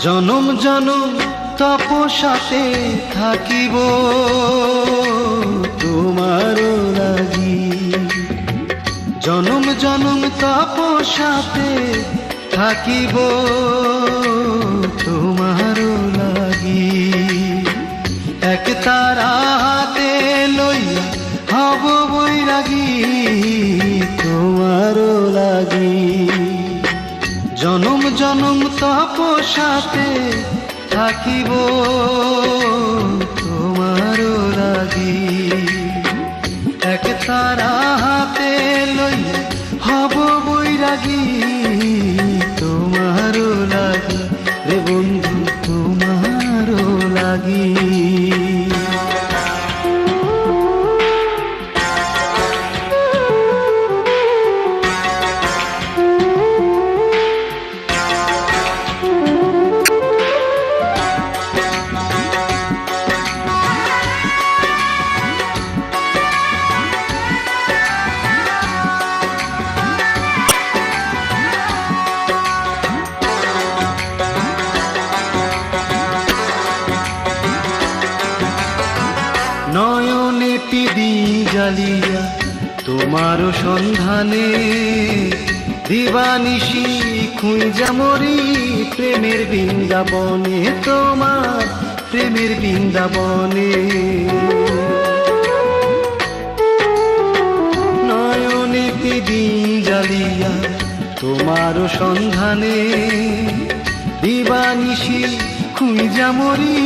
জনম জনম তপস্যাতে থাকিব তোমারও লাগি। জনম জনম তপস্যাতে থাকিব তোমারও লাগি। এক তারা হাতে লইয়া হব বৈরাগী তোমারও লাগি। জনম জনম তপস্যাতে থাকিব তোমারও লাগি। এক তারা হাতে লইয়া হব বৈরাগী তোমারও লাগি রে বন্ধু তোমারও লাগি। নয়নে দিন জ্বালিয়া তোমার সন্ধানে দিবানিশি খুঁজা মরি প্রেমের বৃন্দাবনে তোমার প্রেমের বৃন্দাবনে। নয়নে দিন জ্বালিয়া তোমার সন্ধানে দিবানিশি খুঁজা মরি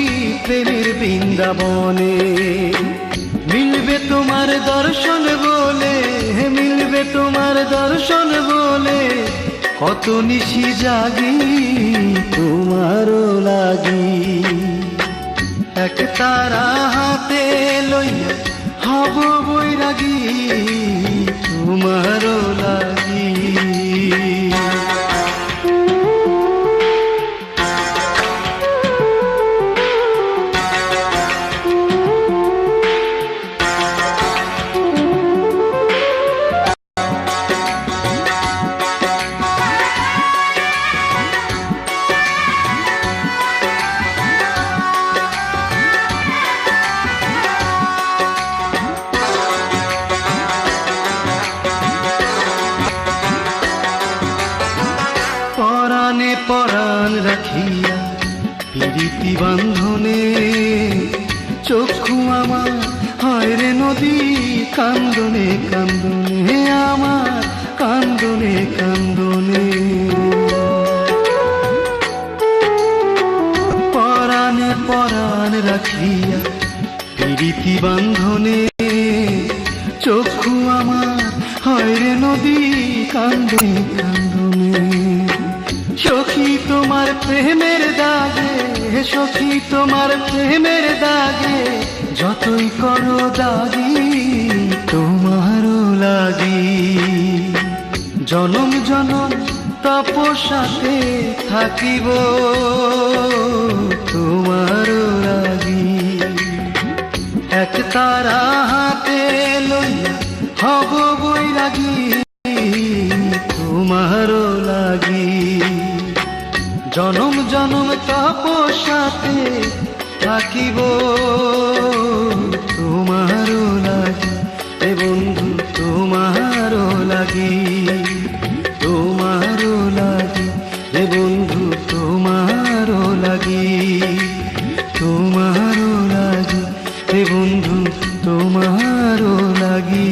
প্রেমের বৃন্দাবনে। মিলবে তোমার দর্শন বলে মিলবে তোমার দর্শন বলে কত নিশি জাগি তোমারও লাগি। এক তারা হাতে লইয়া হব বৈরাগী তোমারও লাগি। পরাণে পরাণ রাখিয়া প্রীতি বান্ধনে চক্ষু আমার হয় রে নদী কান্দনে কান্দনে আমার কান্দনে কান্দনে। পরাণে পরাণ রাখিয়া প্রীতি বান্ধনে চক্ষু আমার হয় রে নদী কান্দনে কান্দনে। সখী তোমার প্রেমের দাগে সখী তোমার প্রেমের দাগে যতই করো দাগি তোমারও লাগি। জনম জনম তপস্যাতে থাকিব তোমারও লাগি। এক তারা হাতে লইয়া হব বৈরাগী তোমারও লাগি। জনম জনম তপস্যাতে থাকিব তোমারও লাগি এ বন্ধু তোমারও লাগি তোমারও লাগি রে বন্ধু তোমারও লাগি তোমারও লাগি রে বন্ধু তোমারও লাগি।